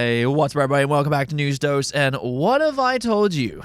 Hey, what's up, everybody? Welcome back to News Dose. And what have I told you?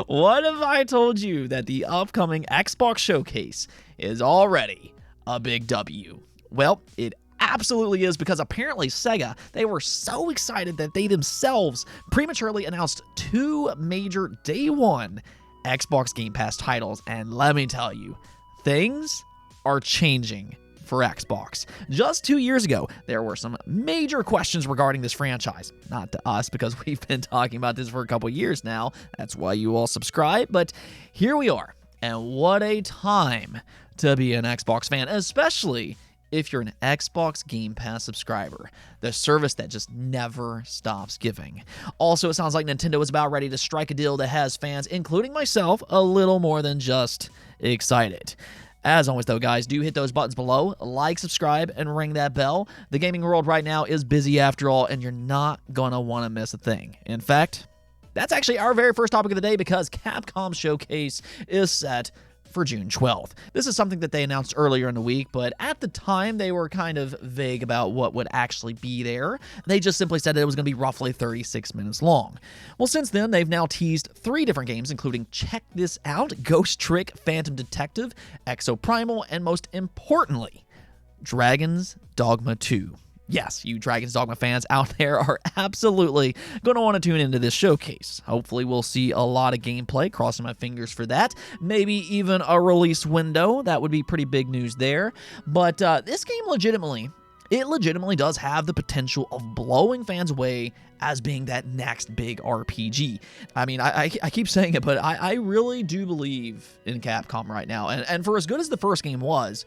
What have I told you that the upcoming Xbox showcase is already a big W? Well, it absolutely is, because apparently Sega, they were so excited that they themselves prematurely announced two major day one Xbox Game Pass titles. And let me tell you, things are changing for Xbox. Just 2 years ago, there were some major questions regarding this franchise. Not to us, because we've been talking about this for a couple years now. That's why you all subscribe. But here we are. And what a time to be an Xbox fan, especially if you're an Xbox Game Pass subscriber, the service that just never stops giving. Also, it sounds like Nintendo is about ready to strike a deal that has fans, including myself, a little more than just excited. As always, though, guys, do hit those buttons below, like, subscribe, and ring that bell. The gaming world right now is busy after all, and you're not going to want to miss a thing. In fact, that's actually our very first topic of the day, because Capcom Showcase is set for June 12th. This is something that they announced earlier in the week, but at the time they were kind of vague about what would actually be there. They just simply said that it was going to be roughly 36 minutes long. Well, since then, they've now teased 3 different games, including, check this out, Ghost Trick, Phantom Detective, Exoprimal, and most importantly, Dragon's Dogma 2. Yes, you Dragon's Dogma fans out there are absolutely going to want to tune into this showcase. Hopefully we'll see a lot of gameplay, crossing my fingers for that. Maybe even a release window. That would be pretty big news there. But this game legitimately does have the potential of blowing fans away as being that next big RPG. I mean, I keep saying it, but I really do believe in Capcom right now. And for as good as the first game was,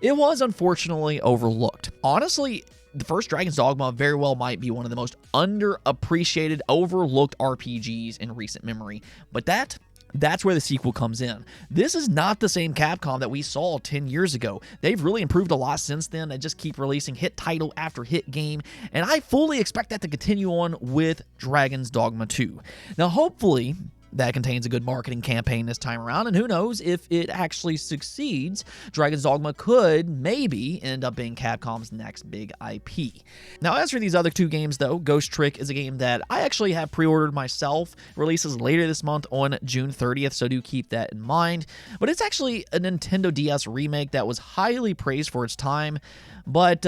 it was unfortunately overlooked. Honestly, the first Dragon's Dogma very well might be one of the most underappreciated, overlooked RPGs in recent memory. But that's where the sequel comes in. This is not the same Capcom that we saw 10 years ago. They've really improved a lot since then. They just keep releasing hit title after hit game, and I fully expect that to continue on with Dragon's Dogma 2. Now, hopefully, that contains a good marketing campaign this time around, and who knows, if it actually succeeds, Dragon's Dogma could maybe end up being Capcom's next big IP. Now, as for these other 2 games, though, Ghost Trick is a game that I actually have pre-ordered myself. Releases later this month on June 30th, so do keep that in mind. But it's actually a Nintendo DS remake that was highly praised for its time, but,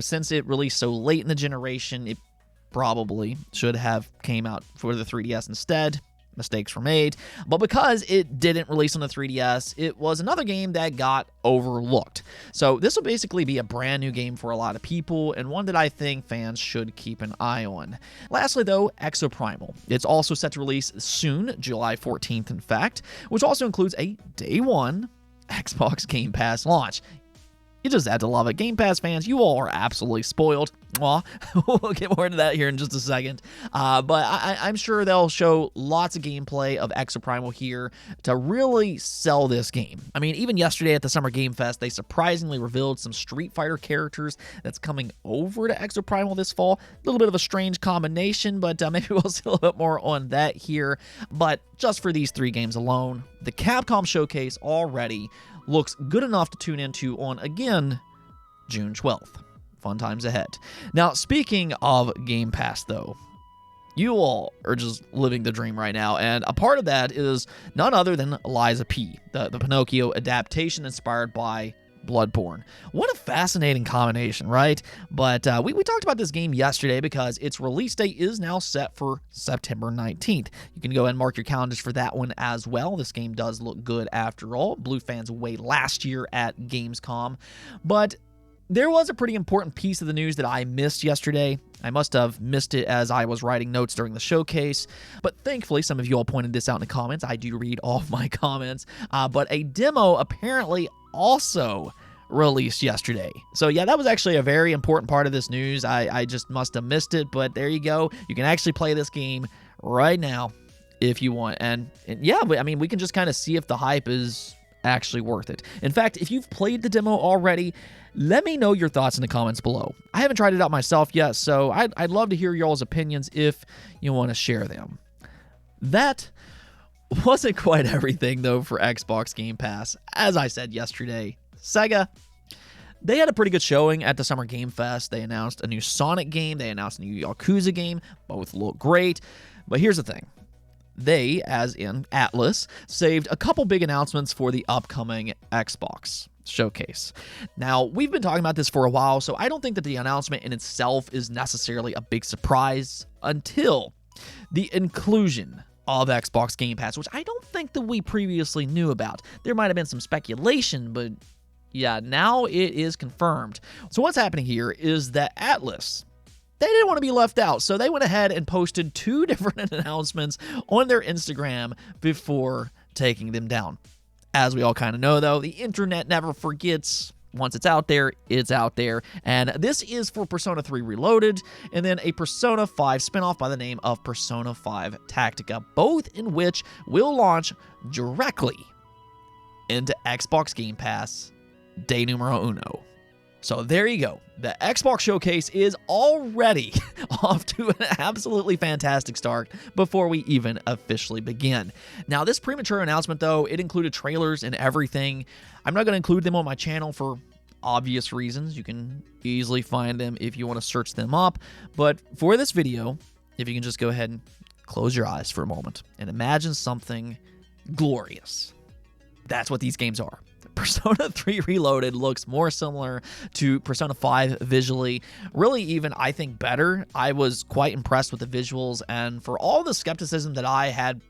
since it released so late in the generation, it probably should have came out for the 3DS instead. Mistakes were made, but because it didn't release on the 3DS, it was another game that got overlooked. So this will basically be a brand new game for a lot of people, and one that I think fans should keep an eye on. Lastly, though, Exoprimal. It's also set to release soon, July 14th, in fact, which also includes a day one Xbox Game Pass launch. You just had to love it. Game Pass fans, you all are absolutely spoiled. Well, we'll get more into that here in just a second. But I'm sure they'll show lots of gameplay of Exoprimal here to really sell this game. I mean, even yesterday at the Summer Game Fest, they surprisingly revealed some Street Fighter characters that's coming over to Exoprimal this fall. A little bit of a strange combination, but maybe we'll see a little bit more on that here. But just for these 3 games alone, the Capcom Showcase already looks good enough to tune into on, again, June 12th. Fun times ahead. Now, speaking of Game Pass, though, you all are just living the dream right now, and a part of that is none other than Liza P., the Pinocchio adaptation inspired by Bloodborne. What a fascinating combination, right? But we talked about this game yesterday because its release date is now set for September 19th. You can go ahead and mark your calendars for that one as well. This game does look good after all. Blew fans away last year at Gamescom. But there was a pretty important piece of the news that I missed yesterday. I must have missed it as I was writing notes during the showcase, but thankfully some of you all pointed this out in the comments. I do read all of my comments, but a demo apparently also released yesterday. So yeah, that was actually a very important part of this news. I just must have missed it, but there you go. You can actually play this game right now if you want. And yeah, but I mean, we can just kind of see if the hype is actually worth it. In fact, if you've played the demo already, let me know your thoughts in the comments below. I haven't tried it out myself yet, so I'd love to hear y'all's opinions if you want to share them. That wasn't quite everything, though, for Xbox Game Pass. As I said yesterday, Sega, They had a pretty good showing at the Summer Game Fest. They announced a new Sonic game. They announced a new Yakuza game. Both look great. But here's the thing. They, as in Atlas, saved a couple big announcements for the upcoming Xbox showcase. Now, we've been talking about this for a while, so I don't think that the announcement in itself is necessarily a big surprise until the inclusion of Xbox Game Pass, which I don't think that we previously knew about. There might have been some speculation, but yeah, now it is confirmed. So what's happening here is that Atlas, they didn't want to be left out, so they went ahead and posted 2 different announcements on their Instagram before taking them down. As we all kind of know, though, the internet never forgets. Once it's out there, it's out there. And this is for Persona 3 Reloaded, and then a Persona 5 spinoff by the name of Persona 5 Tactica, both in which will launch directly into Xbox Game Pass day numero uno. So there you go. The Xbox Showcase is already off to an absolutely fantastic start before we even officially begin. Now, this premature announcement, though, it included trailers and everything. I'm not going to include them on my channel for obvious reasons. You can easily find them if you want to search them up. But for this video, if you can just go ahead and close your eyes for a moment and imagine something glorious. That's what these games are. Persona 3 Reloaded looks more similar to Persona 5 visually. Really even, I think, better. I was quite impressed with the visuals, and for all the skepticism that I had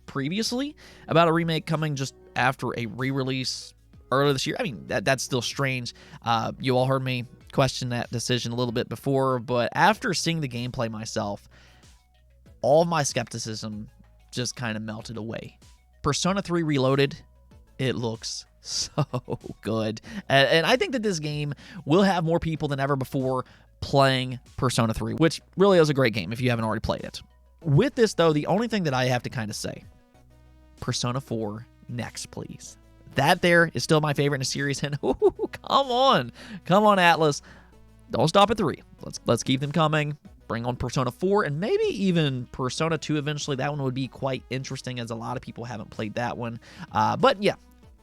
previously about a remake coming just after a re-release earlier this year, I mean, that's still strange. You all heard me question that decision a little bit before, but after seeing the gameplay myself, all of my skepticism just kind of melted away. Persona 3 Reloaded, it looks so good. And I think that this game will have more people than ever before playing Persona 3, which really is a great game if you haven't already played it. With this, though, the only thing that I have to kind of say, Persona 4 next, please. That there is still my favorite in the series, and ooh, come on, Atlas. Don't stop at 3. Let's keep them coming. Bring on Persona 4 and maybe even Persona 2 eventually. That one would be quite interesting, as a lot of people haven't played that one. But yeah,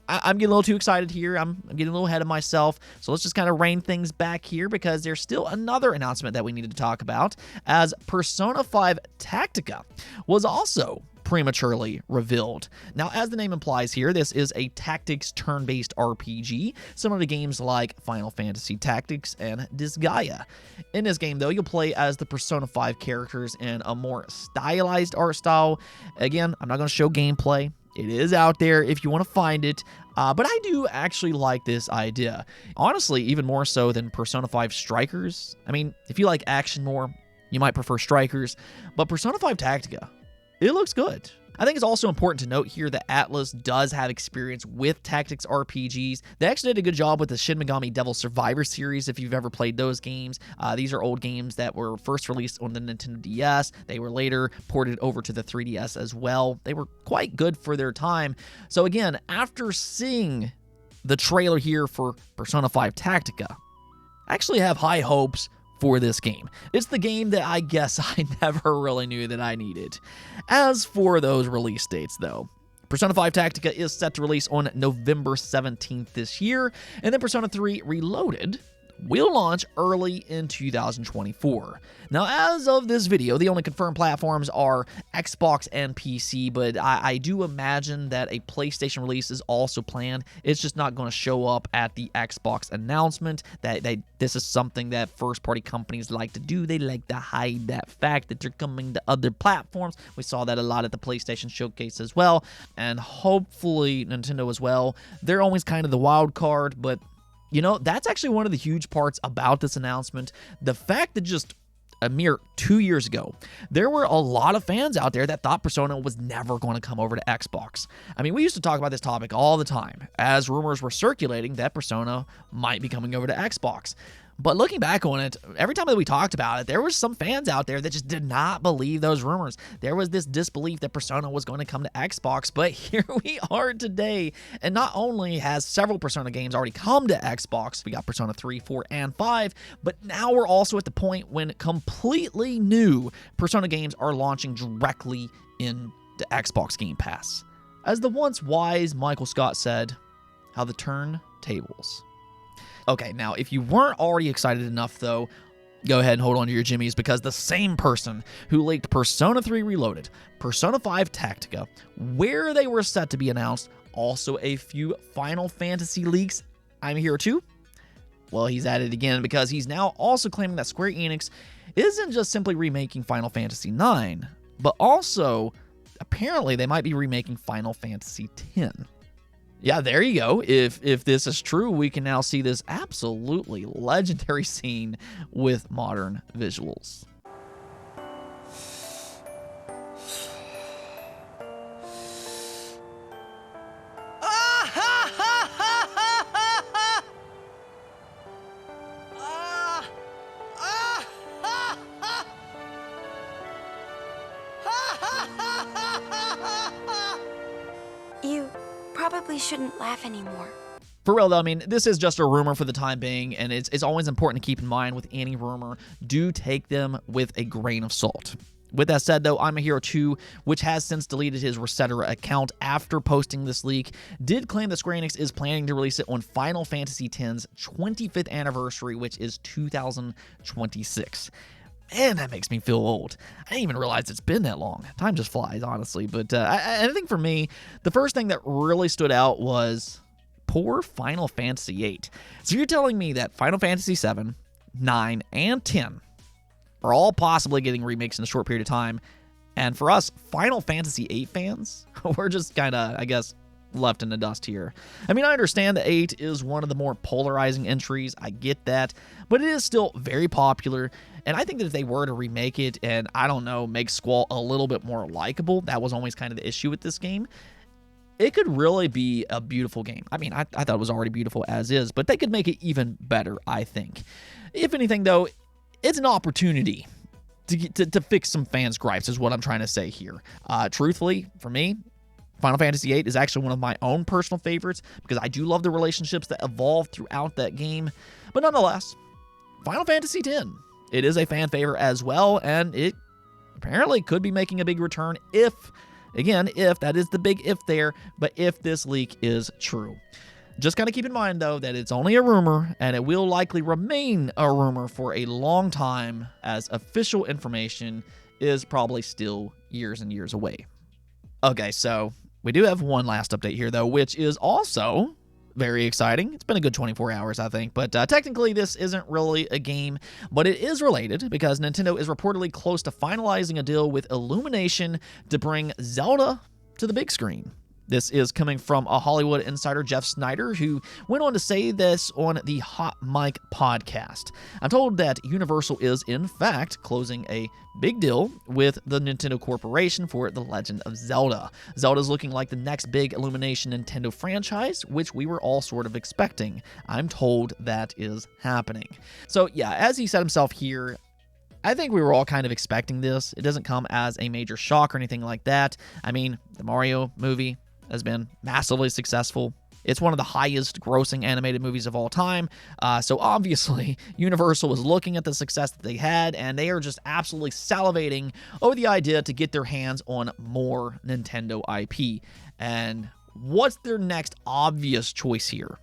I'm getting a little too excited here. I'm getting a little ahead of myself. So let's just kind of rein things back here, because there's still another announcement that we needed to talk about, as Persona 5 Tactica was also prematurely revealed. Now, as the name implies here, this is a tactics turn-based RPG, similar to games like Final Fantasy Tactics and Disgaea. In this game, though, you'll play as the Persona 5 characters in a more stylized art style. Again, I'm not going to show gameplay. It is out there if you want to find it, but I do actually like this idea. Honestly, even more so than Persona 5 Strikers. I mean, if you like action more, you might prefer Strikers, but Persona 5 Tactica, it looks good. I think it's also important to note here that Atlas does have experience with tactics RPGs. They actually did a good job with the Shin Megami Devil Survivor series, if you've ever played those games. These are old games that were first released on the Nintendo DS. They were later ported over to the 3DS as well. They were quite good for their time. So again, after seeing the trailer here for Persona 5 Tactica, I actually have high hopes for this game. It's the game that I guess I never really knew that I needed. As for those release dates, though, Persona 5 Tactica is set to release on November 17th this year, and then Persona 3 Reloaded will launch early in 2024. Now, as of this video, the only confirmed platforms are Xbox and PC, but I do imagine that a PlayStation release is also planned. It's just not going to show up at the Xbox announcement. This is something that first-party companies like to do. They like to hide that fact that they're coming to other platforms. We saw that a lot at the PlayStation Showcase as well, and hopefully Nintendo as well. They're always kind of the wild card, but you know, that's actually one of the huge parts about this announcement. The fact that just a mere 2 years ago, there were a lot of fans out there that thought Persona was never going to come over to Xbox. I mean, we used to talk about this topic all the time, as rumors were circulating that Persona might be coming over to Xbox. But looking back on it, every time that we talked about it, there was some fans out there that just did not believe those rumors. There was this disbelief that Persona was going to come to Xbox, but here we are today. And not only has several Persona games already come to Xbox, we got Persona 3, 4, and 5, but now we're also at the point when completely new Persona games are launching directly into Xbox Game Pass. As the once wise Michael Scott said, how the turn tables. Okay, now, if you weren't already excited enough, though, go ahead and hold on to your jimmies, because the same person who leaked Persona 3 Reloaded, Persona 5 Tactica, where they were set to be announced, also a few Final Fantasy leaks, I'm here too. Well, he's at it again, because he's now also claiming that Square Enix isn't just simply remaking Final Fantasy 9, but also, apparently, they might be remaking Final Fantasy 10. Yeah, there you go. If this is true, we can now see this absolutely legendary scene with modern visuals. You probably shouldn't laugh anymore. For real though, I mean, this is just a rumor for the time being, and it's always important to keep in mind with any rumor, do take them with a grain of salt. With that said though, I'm a Hero 2, which has since deleted his Resetera account after posting this leak, did claim that Square Enix is planning to release it on Final Fantasy X's 25th anniversary, which is 2026. Man, that makes me feel old. I didn't even realize it's been that long. Time just flies, honestly. But I think for me, the first thing that really stood out was poor Final Fantasy VIII. So you're telling me that Final Fantasy VII, 9, and 10 are all possibly getting remakes in a short period of time, and for us Final Fantasy VIII fans, we're just kind of, I guess, left in the dust here. I mean, I understand that 8 is one of the more polarizing entries, I get that, but it is still very popular, and I think that if they were to remake it and, I don't know, make Squall a little bit more likable, that was always kind of the issue with this game, it could really be a beautiful game. I mean, I thought it was already beautiful as is, but they could make it even better, I think. If anything, though, it's an opportunity to fix some fans' gripes is what I'm trying to say here. Truthfully, for me, Final Fantasy VIII is actually one of my own personal favorites because I do love the relationships that evolve throughout that game. But nonetheless, Final Fantasy X, it is a fan favorite as well, and it apparently could be making a big return if, again, if, that is the big if there, but if this leak is true. Just kind of keep in mind, though, that it's only a rumor, and it will likely remain a rumor for a long time, as official information is probably still years and years away. Okay, so we do have one last update here, though, which is also very exciting. It's been a good 24 hours, I think, but technically this isn't really a game, but it is related because Nintendo is reportedly close to finalizing a deal with Illumination to bring Zelda to the big screen. This is coming from a Hollywood insider, Jeff Snyder, who went on to say this on the Hot Mic podcast. I'm told that Universal is, in fact, closing a big deal with the Nintendo Corporation for The Legend of Zelda. Zelda's looking like the next big Illumination Nintendo franchise, which we were all sort of expecting. I'm told that is happening. So yeah, as he said himself here, I think we were all kind of expecting this. It doesn't come as a major shock or anything like that. I mean, the Mario movie has been massively successful. It's one of the highest grossing animated movies of all time. So obviously, Universal was looking at the success that they had, and they are just absolutely salivating over the idea to get their hands on more Nintendo IP. And what's their next obvious choice here?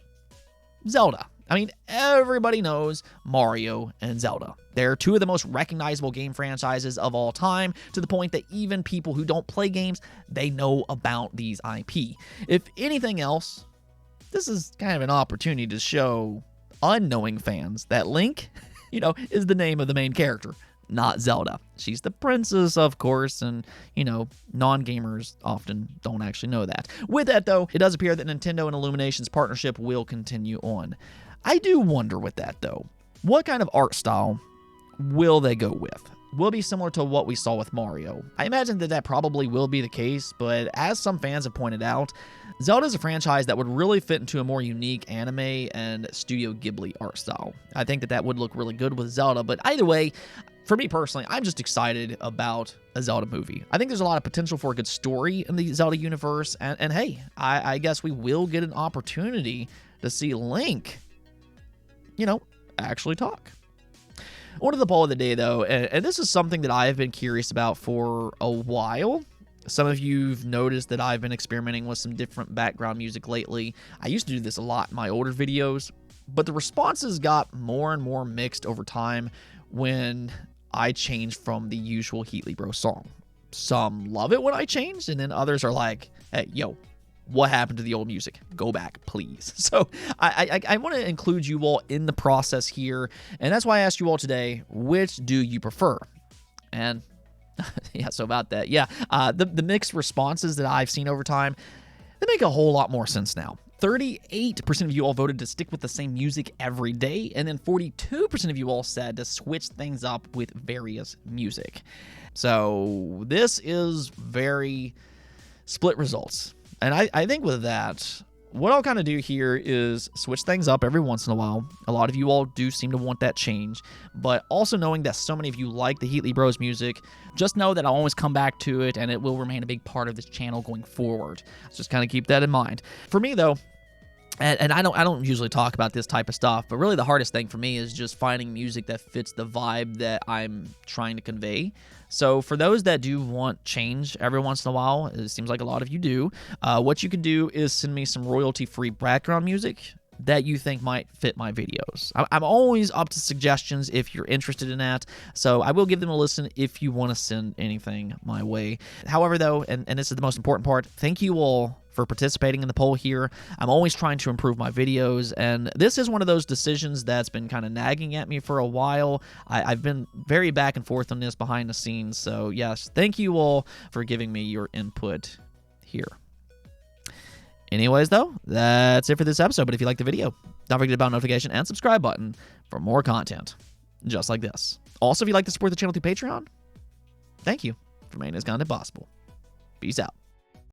Zelda. I mean, everybody knows Mario and Zelda. They're two of the most recognizable game franchises of all time, to the point that even people who don't play games, they know about these IP. If anything else, this is kind of an opportunity to show unknowing fans that Link, is the name of the main character, not Zelda. She's the princess, of course, and, non-gamers often don't actually know that. With that, though, it does appear that Nintendo and Illumination's partnership will continue on. I do wonder with that, though, what kind of art style will they go with? Will it be similar to what we saw with Mario? I imagine that probably will be the case, but as some fans have pointed out, Zelda is a franchise that would really fit into a more unique anime and Studio Ghibli art style. I think that would look really good with Zelda, but either way, for me personally, I'm just excited about a Zelda movie. I think there's a lot of potential for a good story in the Zelda universe, and hey, I guess we will get an opportunity to see Link, actually talk. On to the poll of the day, though, and this is something that I've been curious about for a while. Some of you've noticed that I've been experimenting with some different background music lately. I used to do this a lot in my older videos, But the responses got more and more mixed over time when I changed from the usual Heatley Bros song. Some love it when I changed, and then others are like, hey, yo, what happened to the old music? Go back, please. So I want to include you all in the process here, and that's why I asked you all today, which do you prefer? And yeah, so about that. Yeah, the mixed responses that I've seen over time, they make a whole lot more sense now. 38% of you all voted to stick with the same music every day, and then 42% of you all said to switch things up with various music. So this is very split results. And I think with that, what I'll kind of do here is switch things up every once in a while. A lot of you all do seem to want that change, but also knowing that so many of you like the Heatley Bros music, just know that I'll always come back to it and it will remain a big part of this channel going forward. So just kind of keep that in mind. For me though, and I don't usually talk about this type of stuff, but really the hardest thing for me is just finding music that fits the vibe that I'm trying to convey. So for those that do want change every once in a while, it seems like a lot of you do, what you can do is send me some royalty-free background music that you think might fit my videos. I'm always up to suggestions if you're interested in that, so I will give them a listen if you want to send anything my way. However, though, and this is the most important part, thank you all for participating in the poll here. I'm always trying to improve my videos, and this is one of those decisions that's been kind of nagging at me for a while. I've been very back and forth on this behind the scenes, so yes, thank you all for giving me your input here. Anyways, though, that's it for this episode, but if you liked the video, don't forget to hit the bell notification and subscribe button for more content just like this. Also, if you'd like to support the channel through Patreon, thank you for making this content possible. Peace out.